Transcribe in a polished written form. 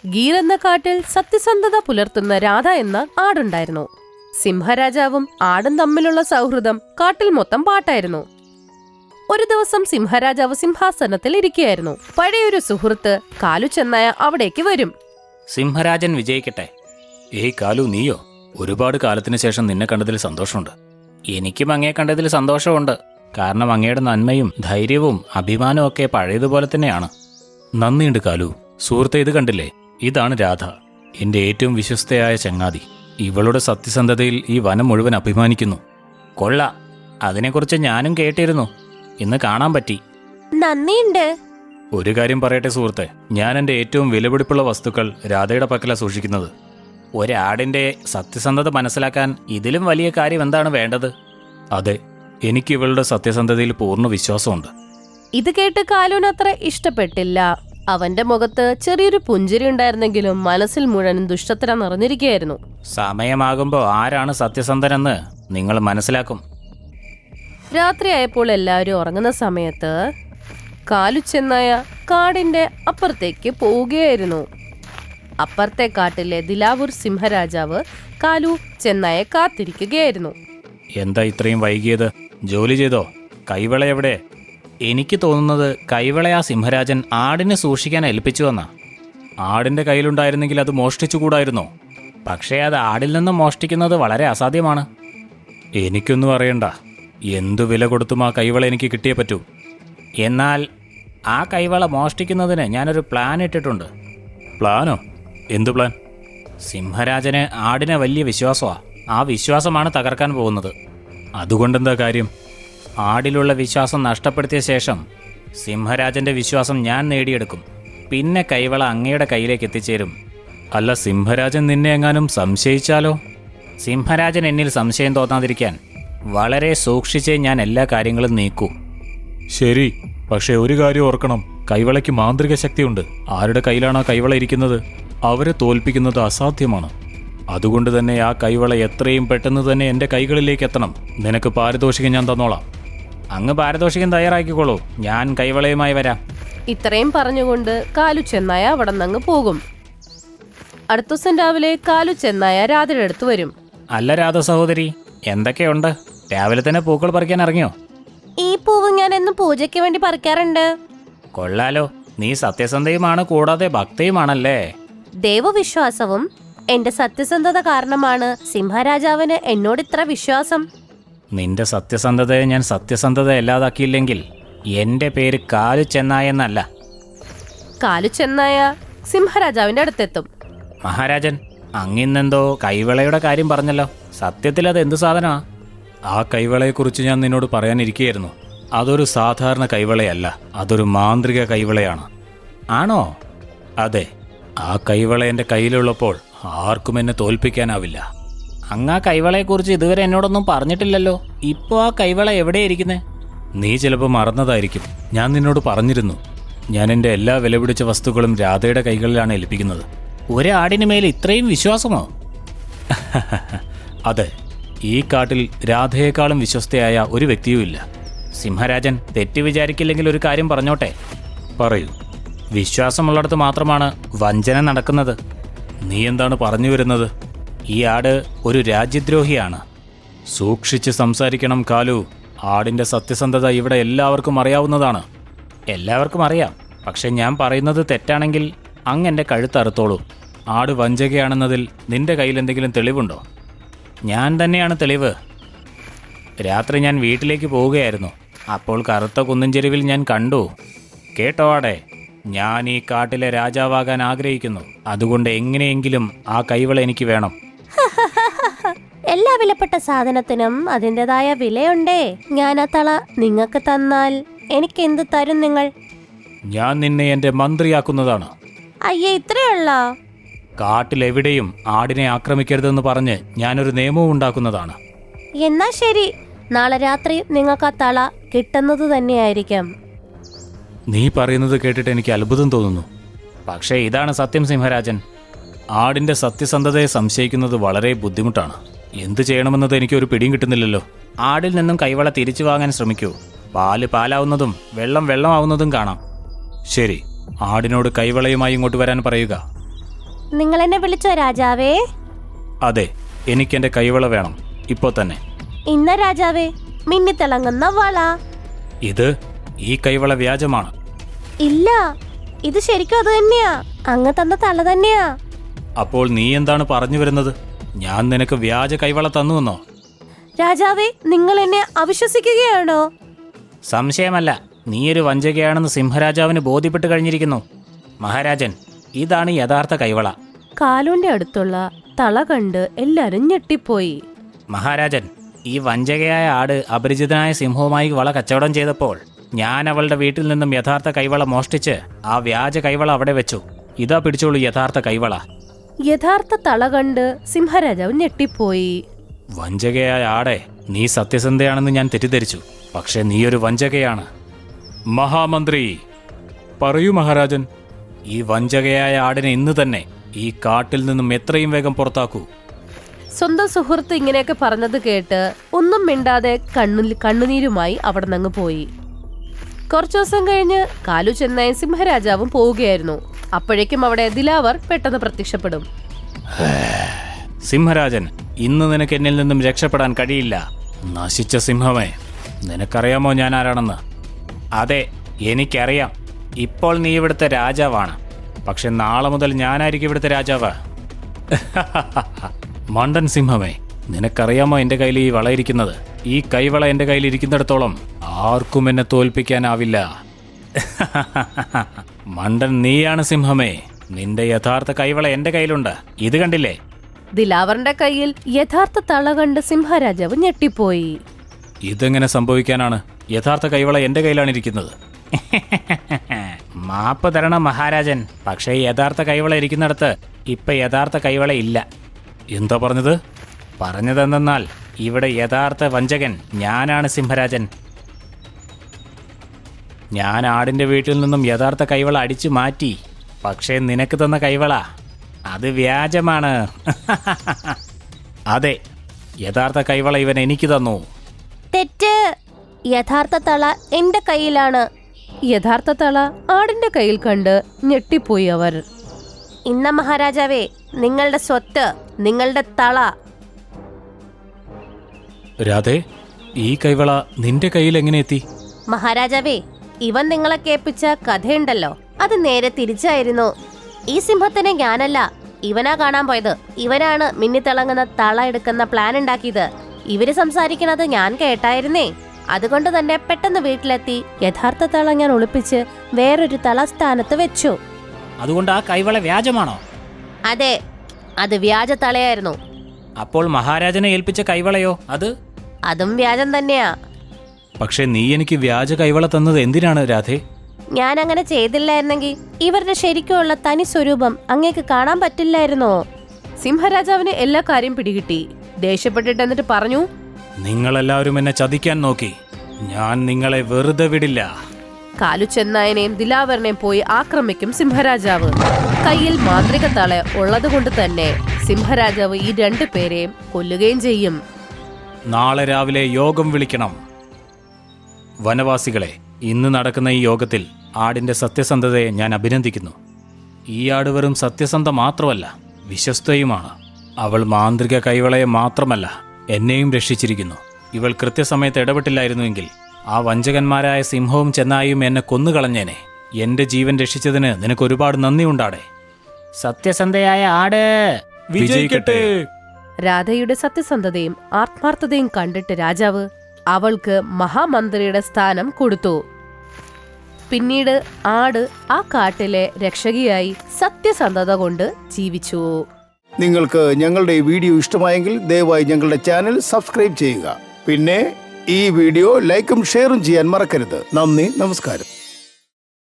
Gear എന്ന കാട്ടിൽ സത്യസന്ധത പുലർത്തുന്ന രാധ എന്ന ആടുണ്ടായിരുന്നു. സിംഹരാജാവും ആടും തമ്മിലുള്ള സൗഹൃദം കാട്ടിൽ മൊത്തം പാട്ടായിരുന്നു. ഒരു ദിവസം സിംഹരാജാവ് സിംഹാസനത്തിൽ ഇരിക്കുകയായിരുന്നു. പഴയൊരു സുഹൃത്ത് കാലു ചെന്നായ അവിടേക്ക് വരും. സിംഹരാജൻ വിജയിക്കട്ടെ. ഏയ് കാലു, നീയോ? ഒരുപാട് കാലത്തിന് ശേഷം നിന്നെ കണ്ടതിൽ സന്തോഷമുണ്ട്. എനിക്കും അങ്ങയെ കണ്ടതിൽ സന്തോഷമുണ്ട്. കാരണം അങ്ങയുടെ നന്മയും ധൈര്യവും അഭിമാനവും ഒക്കെ പഴയതുപോലെ തന്നെയാണ്. നന്ദിയുണ്ട് കാലു. സുഹൃത്തെ, ഇത് കണ്ടില്ലേ? ഇതാണ് രാധ, എന്റെ ഏറ്റവും വിശ്വസ്തയായ ചങ്ങാതി. ഇവളുടെ സത്യസന്ധതയിൽ ഈ വനം മുഴുവൻ അഭിമാനിക്കുന്നു. കൊള്ളാം, അതിനെക്കുറിച്ച് ഞാനും കേട്ടിരുന്നു. ഇന്ന് കാണാൻ പറ്റി. നന്ദിയുണ്ട്. ഒരു കാര്യം പറയട്ടെ സുഹൃത്തെ, ഞാൻ എൻ്റെ ഏറ്റവും വിലപിടിപ്പുള്ള വസ്തുക്കൾ രാധയുടെ പക്കലാണ് സൂക്ഷിക്കുന്നത്. ഒരാടിൻ്റെ സത്യസന്ധത മനസ്സിലാക്കാൻ ഇതിലും വലിയ കാര്യം എന്താണ് വേണ്ടത്? അതെ, എനിക്ക് ഇവളുടെ സത്യസന്ധതയിൽ പൂർണ്ണ വിശ്വാസമുണ്ട്. ഇത് കേട്ട് കാലുവിന് അത്ര ഇഷ്ടപ്പെട്ടില്ല. അവന്റെ മുഖത്ത് ചെറിയൊരു പുഞ്ചിരി ഉണ്ടായിരുന്നെങ്കിലും മനസ്സിൽ മുഴുവൻ ദുഷ്ടത നിറഞ്ഞിരിക്കുകയായിരുന്നു. സമയമാകുമ്പോൾ ആരാണ് സത്യസന്ധനെന്ന് നിങ്ങൾ മനസ്സിലാക്കും. രാത്രിയായപ്പോൾ എല്ലാവരും ഉറങ്ങുന്ന സമയത്ത് കാലു ചെന്നായ കാടിന്റെ അപ്പുറത്തേക്ക് പോവുകയായിരുന്നു. അപ്പുറത്തെ കാട്ടിലെ ദിലാവൂർ സിംഹരാജാവ് കാലു ചെന്നായെ കാത്തിരിക്കുകയായിരുന്നു. എന്താ ഇത്രയും വൈകിയത്? ജോലി ചെയ്തോ? കൈവള എവിടെ? എനിക്ക് തോന്നുന്നത് കൈവളയാ സിംഹരാജൻ ആടിനെ സൂക്ഷിക്കാൻ ഏൽപ്പിച്ചു വന്നാ. ആടിന്റെ കയ്യിലുണ്ടായിരുന്നെങ്കിൽ അത് മോഷ്ടിച്ചുകൂടായിരുന്നോ? പക്ഷേ അത് ആടിൽ നിന്ന് മോഷ്ടിക്കുന്നത് വളരെ അസാധ്യമാണ്. എനിക്കൊന്നും അറിയണ്ട, എന്തു വില കൊടുത്തും ആ കൈവള എനിക്ക് കിട്ടിയേ പറ്റൂ. എന്നാൽ ആ കൈവള മോഷ്ടിക്കുന്നതിന് ഞാനൊരു പ്ലാൻ ഇട്ടിട്ടുണ്ട്. പ്ലാനോ? എന്തു പ്ലാൻ? സിംഹരാജന് ആടിനെ വലിയ വിശ്വാസമാണ്. ആ വിശ്വാസമാണ് തകർക്കാൻ പോകുന്നത്. അതുകൊണ്ടെന്താ കാര്യം? ആടിലുള്ള വിശ്വാസം നഷ്ടപ്പെടുത്തിയ ശേഷം സിംഹരാജന്റെ വിശ്വാസം ഞാൻ നേടിയെടുക്കും. പിന്നെ കൈവള അങ്ങയുടെ കയ്യിലേക്ക് എത്തിച്ചേരും. അല്ല, സിംഹരാജൻ നിന്നെ എങ്ങാനും സംശയിച്ചാലോ? സിംഹരാജൻ എന്നിൽ സംശയം തോന്നാതിരിക്കാൻ വളരെ സൂക്ഷിച്ചേ ഞാൻ എല്ലാ കാര്യങ്ങളും നീക്കൂ. ശരി, പക്ഷെ ഒരു കാര്യം ഓർക്കണം, കൈവളയ്ക്ക് മാന്ത്രിക ശക്തിയുണ്ട്. ആരുടെ കയ്യിലാണോ കൈവള ഇരിക്കുന്നത് അവരെ തോൽപ്പിക്കുന്നത് അസാധ്യമാണ്. അതുകൊണ്ട് തന്നെ ആ കൈവള എത്രയും പെട്ടെന്ന് തന്നെ എൻ്റെ കൈകളിലേക്ക് എത്തണം. നിനക്ക് പാരിതോഷികം ഞാൻ തന്നോളാം. അങ്ങ് പാരിതോഷികം തയ്യാറാക്കിക്കോളൂ, ഞാൻ കൈവളയുമായി വരാം. ഇത്രയും പറഞ്ഞുകൊണ്ട് കാലു ചെന്നായ അവിടെ നിന്ന് പോകും. അടുത്ത ദിവസം രാവിലെ കാലു ചെന്നായ രാധയുടെ അടുത്ത് വരും. അല്ല രാധ സഹോദരി, എന്തൊക്കെയുണ്ട്? രാവിലെ തന്നെ പൂക്കൾ പറിക്കാൻ ഇറങ്ങിയോ? ഈ പൂവ് ഞാൻ എന്നും പൂജയ്ക്ക് വേണ്ടി പറിക്കാറുണ്ട്. കൊള്ളാലോ, നീ സത്യസന്ധയുമാണ്, കൂടാതെ ഭക്തയുമാണല്ലേ. ദൈവവിശ്വാസവും എന്റെ സത്യസന്ധത കാരണമാണ് സിംഹരാജാവിന് എന്നോട് ഇത്ര വിശ്വാസം. നിന്റെ സത്യസന്ധതയെ ഞാൻ സത്യസന്ധത അല്ലാതാക്കിയില്ലെങ്കിൽ എന്റെ പേര് കാലു ചെന്നായ എന്നല്ല. കാലു ചെന്നായ സിംഹരാജാവിന്റെ അടുത്തെത്തും. മഹാരാജൻ, അങ്ങിന്നെന്തോ കൈവളയുടെ കാര്യം പറഞ്ഞല്ലോ. സത്യത്തിൽ അത് എന്ത് സാധനമാ? ആ കൈവളയെക്കുറിച്ച് ഞാൻ നിന്നോട് പറയാനിരിക്കുകയായിരുന്നു. അതൊരു സാധാരണ കൈവളയല്ല, അതൊരു മാന്ത്രിക കൈവളയാണ്. ആണോ? അതെ, ആ കൈവള എൻ്റെ കയ്യിലുള്ളപ്പോൾ ആർക്കും എന്നെ തോൽപ്പിക്കാനാവില്ല. അങ്ങ് ആ കൈവളയെക്കുറിച്ച് ഇതുവരെ എന്നോടൊന്നും പറഞ്ഞിട്ടില്ലല്ലോ. ഇപ്പോൾ ആ കൈവള എവിടെയിരിക്കുന്നേ? നീ ചിലപ്പോൾ മറന്നതായിരിക്കും. ഞാൻ നിന്നോട് പറഞ്ഞിരുന്നു, ഞാൻ എൻ്റെ എല്ലാ വിലപിടിച്ച വസ്തുക്കളും രാധയുടെ കൈകളിലാണ് ഏൽപ്പിക്കുന്നത്. ഒരാടിന് മേൽ ഇത്രയും വിശ്വാസമോ? അതെ, ഈ കാട്ടിൽ രാധയേക്കാളും വിശ്വസ്തയായ ഒരു വ്യക്തിയുമില്ല. സിംഹരാജൻ തെറ്റ് വിചാരിക്കില്ലെങ്കിൽ ഒരു കാര്യം പറഞ്ഞോട്ടെ. പറയൂ. വിശ്വാസമുള്ളിടത്ത് മാത്രമാണ് വഞ്ചന നടക്കുന്നത്. നീ എന്താണ് പറഞ്ഞു വരുന്നത്? ഈ ആട് ഒരു രാജ്യദ്രോഹിയാണ്. സൂക്ഷിച്ച് സംസാരിക്കണം കാലു. ആടിൻ്റെ സത്യസന്ധത ഇവിടെ എല്ലാവർക്കും അറിയാവുന്നതാണ്. എല്ലാവർക്കും അറിയാം, പക്ഷെ ഞാൻ പറയുന്നത് തെറ്റാണെങ്കിൽ അങ്ങ് എൻ്റെ കഴുത്തറുത്തോളൂ. ആട് വഞ്ചകയാണെന്നതിൽ നിന്റെ കയ്യിൽ എന്തെങ്കിലും തെളിവുണ്ടോ? ഞാൻ തന്നെയാണ് തെളിവ്. രാത്രി ഞാൻ വീട്ടിലേക്ക് പോവുകയായിരുന്നു. അപ്പോൾ കറുത്ത കുന്നിൻചെരുവിൽ ഞാൻ കണ്ടു. കേട്ടോ ആടെ, ഞാൻ ഈ കാട്ടിലെ രാജാവാകാൻ ആഗ്രഹിക്കുന്നു. അതുകൊണ്ട് എങ്ങനെയെങ്കിലും ആ കൈവള എനിക്ക് വേണം. എല്ലാ വിലപ്പെട്ട സാധനത്തിനും അതിൻ്റെതായ വിലയുണ്ടേ. ഞാൻ ആ തള നിങ്ങൾക്ക് തന്നാൽ എനിക്ക് എന്ത് തരും നിങ്ങൾ? ഞാൻ നിന്നെ എൻ്റെ മന്ത്രിയാക്കുന്നതാണ്. അയ്യേ, ഇത്രയുള്ള കാട്ടിലെവിടെയും ആടിനെ ആക്രമിക്കരുതെന്ന് പറഞ്ഞ് ഞാനൊരു നിയമവും ഉണ്ടാക്കുന്നതാണ്. എന്നാ ശരി, നാളെ രാത്രി നിങ്ങൾക്ക് ആ തള കിട്ടുന്നത് തന്നെയായിരിക്കാം. നീ പറയുന്നത് കേട്ടിട്ട് എനിക്ക് അത്ഭുതം തോന്നുന്നു. പക്ഷേ ഇതാണ് സത്യം സിംഹരാജൻ. ആടിൻ്റെ സത്യസന്ധതയെ സംശയിക്കുന്നത് വളരെ ബുദ്ധിമുട്ടാണ്. എന്തു ചെയ്യണമെന്നത് എനിക്കൊരു പിടിയും കിട്ടുന്നില്ലല്ലോ. ആടിൽ നിന്നും കൈവള തിരിച്ചു വാങ്ങാൻ ശ്രമിക്കൂ. പാല് പാലാവുന്നതും വെള്ളം വെള്ളമാവുന്നതും കാണാം. ശരി, ആടിനോട് കൈവളയുമായി ഇങ്ങോട്ട് വരാൻ പറയുക. നിങ്ങൾ എന്നെ വിളിച്ചോ രാജാവേ? അതെ, എനിക്കെന്റെ കൈവള വേണം, ഇപ്പോ തന്നെ. ഇന്ന രാജാവേ, മിന്നിത്തിളങ്ങുന്ന വള. ഈ കൈവള വ്യാജമാണ്. ഇല്ല, ഇത് ശരിക്കും അത് തന്നെയാ. അങ്ങ് തന്ന തല തന്നെയാ. അപ്പോൾ നീ എന്താണ് പറഞ്ഞു വരുന്നത്? ഞാൻ നിനക്ക് വ്യാജ കൈവള തന്നുവെന്നോ? രാജാവേ, നിങ്ങൾ എന്നെ അവിശ്വസിക്കുകയാണോ? സംശയമല്ല, നീയൊരു വഞ്ചകയാണെന്ന് സിംഹരാജാവിന് ബോധ്യപ്പെട്ട് കഴിഞ്ഞിരിക്കുന്നു. മഹാരാജൻ, ഇതാണ് യഥാർത്ഥ കൈവള. കാലുവിന്റെ അടുത്തുള്ള തള കണ്ട് എല്ലാരും ഞെട്ടിപ്പോയി. മഹാരാജൻ, ഈ വഞ്ചകയായ ആട് അപരിചിതനായ സിംഹവുമായി വള കച്ചവടം ചെയ്തപ്പോൾ ഞാൻ അവളുടെ വീട്ടിൽ നിന്നും യഥാർത്ഥ കൈവള മോഷ്ടിച്ച് ആ വ്യാജ കൈവള അവിടെ വെച്ചു. ഇതാ പിടിച്ചോളൂ യഥാർത്ഥ കൈവള. യഥാർത്ഥ തള കണ്ട് സിംഹരാജാവ് ഞെട്ടിപ്പോയി. വഞ്ചകയായ ആടെ, നീ സത്യസന്ധയാണെന്ന് ഞാൻ തെറ്റിദ്ധരിച്ചു. പക്ഷെ നീയൊരു വഞ്ചകയാണ്. മഹാമന്ത്രി, പറയൂ മഹാരാജൻ. ഈ വഞ്ചകയായ ആടിനെ ഇന്ന് തന്നെ ഈ കാട്ടിൽ നിന്നും എത്രയും വേഗം പുറത്താക്കൂ. സ്വന്തം സുഹൃത്ത് ഇങ്ങനെയൊക്കെ പറഞ്ഞത് കേട്ട് ഒന്നും മിണ്ടാതെ കണ്ണുനീരുമായി അവിടെ നിന്ന് പോയി. കുറച്ചു ദിവസം കഴിഞ്ഞ് കാലു ചെന്നായി സിംഹരാജാവും പോവുകയായിരുന്നു. അപ്പോഴേക്കും അവിടെ ദിലാവർ പെട്ടെന്ന് പ്രത്യക്ഷപ്പെടും. സിംഹരാജൻ, ഇന്ന് നിനക്ക് എന്നിൽ നിന്നും രക്ഷപ്പെടാൻ കഴിയില്ല. നശിച്ച സിംഹമേ, നിനക്കറിയാമോ ഞാൻ ആരാണെന്ന്? അതെ, എനിക്കറിയാം. ഇപ്പോൾ നീ ഇവിടുത്തെ രാജാവാണ്. പക്ഷെ നാളെ മുതൽ ഞാനായിരിക്കും ഇവിടുത്തെ രാജാവ്. മണ്ടൻ സിംഹമേ, നിനക്കറിയാമോ എൻ്റെ കയ്യിൽ ഈ വളയിരിക്കുന്നത്? ഈ കൈവള എൻ്റെ കയ്യിൽ ഇരിക്കുന്നിടത്തോളം ആർക്കും എന്നെ തോൽപ്പിക്കാനാവില്ല. മണ്ടൻ നീയാണ് സിംഹമേ. നിന്റെ യഥാർത്ഥ കൈവള എൻ്റെ കയ്യിലുണ്ട്. ഇത് കണ്ടില്ലേ? ദിലാവറിന്റെ കയ്യിൽ യഥാർത്ഥ തള കണ്ട് സിംഹരാജാവ് ഞെട്ടിപ്പോയി. ഇതെങ്ങനെ സംഭവിക്കാനാണ്? യഥാർത്ഥ കൈവള എൻ്റെ കയ്യിലാണ് ഇരിക്കുന്നത്. മാപ്പ് തരണം മഹാരാജൻ, പക്ഷേ യഥാർത്ഥ കൈവള ഇരിക്കുന്നിടത്ത് ഇപ്പൊ യഥാർത്ഥ കൈവള ഇല്ല. എന്താ പറഞ്ഞത്? പറഞ്ഞതെന്നാൽ ഇവിടെ യഥാർത്ഥ വഞ്ചകൻ ഞാനാണ് സിംഹരാജൻ. ഞാൻ ആടിന്റെ വീട്ടിൽ നിന്നും യഥാർത്ഥ കൈവള അടിച്ചു മാറ്റി. പക്ഷേ നിനക്ക് തന്ന കൈവള അത് വ്യാജമാണ്. അതെ, യഥാർത്ഥ കൈവള ഇവൻ എനിക്ക് തന്നു. തെറ്റ്. യഥാർത്ഥ തള എന്റെ കയ്യിലാണ്. യഥാർത്ഥ തള ആടിന്റെ കയ്യിൽ കണ്ട് ഞെട്ടിപ്പോയി അവർ. ഇന്ന മഹാരാജാവേ, നിങ്ങളുടെ സ്വത്ത്, നിങ്ങളുടെ തള. രാധേ, ഈ കൈവള നിന്റെ കയ്യിൽ എങ്ങനെ എത്തി? മഹാരാജാവേ, ഇവൻ നിങ്ങളെ കേൾപ്പിച്ച കഥയുണ്ടല്ലോ, അത് നേരെ തിരിച്ചായിരുന്നു. ഈ സിംഹത്തിനെ ഞാനല്ല, ഇവനാ കാണാൻ പോയത്. ഇവനാണ് മിന്നിത്തിളങ്ങുന്ന തള എടുക്കുന്ന പ്ലാൻ ഉണ്ടാക്കിയത്. ഇവര് സംസാരിക്കുന്നത് ഞാൻ കേട്ടായിരുന്നേ. അതുകൊണ്ട് തന്നെ പെട്ടെന്ന് വീട്ടിലെത്തി യഥാർത്ഥ തള ഞാൻ ഒളിപ്പിച്ച് വേറൊരു തള സ്ഥാനത്ത് വെച്ചു. അതുകൊണ്ട് ആ കൈവള വ്യാജമാണോ? അതെ, അത് വ്യാജ തളയായിരുന്നു. അപ്പോൾ മഹാരാജനെ ഏൽപ്പിച്ച കൈവളയോ? അതും വ്യാജം തന്നെയാ. പക്ഷെ നീ എനിക്ക് വ്യാജ കൈവള തന്നത് എന്തിനാണ് രാധേ? ഞാൻ അങ്ങനെ ചെയ്തില്ലായിരുന്നെങ്കിൽ ഇവരുടെ ശരിക്കുള്ള തനി സ്വരൂപം അങ്ങേക്ക് കാണാൻ പറ്റില്ലായിരുന്നോ? സിംഹരാജാവിന് എല്ലാ കാര്യം പിടികിട്ടി. ദേഷ്യപ്പെട്ടിട്ട് എന്നിട്ട് പറഞ്ഞു, നിങ്ങളെല്ലാവരും എന്നെ ചതിക്കാൻ നോക്കി. ഞാൻ നിങ്ങളെ വെറുതെ വിടില്ല. കാലു ചെന്നായനെയും ദിലാവറിനെയും പോയി ആക്രമിക്കും സിംഹരാജാവ്. കയ്യിൽ മാന്ത്രിക തള ഉള്ളത് കൊണ്ട് തന്നെ സിംഹരാജാവ് ഈ 2 പേരെയും കൊല്ലുകയും ചെയ്യും. നാളെ രാവിലെ യോഗം വിളിക്കണം. വനവാസികളെ, ഇന്ന് നടക്കുന്ന ഈ യോഗത്തിൽ ആടിന്റെ സത്യസന്ധതയെ ഞാൻ അഭിനന്ദിക്കുന്നു. ഈ ആട് വെറും സത്യസന്ധ മാത്രമല്ല, വിശ്വസ്തയുമാണ്. അവൾ മാന്ത്രിക കൈവളയെ മാത്രമല്ല, എന്നെയും രക്ഷിച്ചിരിക്കുന്നു. ഇവൾ കൃത്യസമയത്ത് ഇടപെട്ടില്ലായിരുന്നുവെങ്കിൽ ആ വഞ്ചകന്മാരായ സിംഹവും ചെന്നായും എന്നെ കൊന്നുകളഞ്ഞേനെ. എന്റെ ജീവൻ രക്ഷിച്ചതിന് നിനക്ക് ഒരുപാട് നന്ദി ഉണ്ടാടെ. സത്യസന്ധയായ ആട് വിജയിക്കട്ടെ. രാധയുടെ സത്യസന്ധതയും ആത്മാർത്ഥതയും കണ്ടിട്ട് രാജാവ് അവൾക്ക് മഹാമന്ത്രിയുടെ സ്ഥാനം കൊടുത്തു. പിന്നീട് ആട് ആ കാട്ടിലെ രക്ഷകിയായി സത്യസന്ധത കൊണ്ട് ജീവിച്ചു. നിങ്ങൾക്ക് ഞങ്ങളുടെ ഈ വീഡിയോ ഇഷ്ടമായെങ്കിൽ ദയവായി ഞങ്ങളുടെ ചാനൽ സബ്സ്ക്രൈബ് ചെയ്യുക. പിന്നെ ഈ വീഡിയോ ലൈക്കും ഷെയറും ചെയ്യാൻ മറക്കരുത്. നന്ദി, നമസ്കാരം.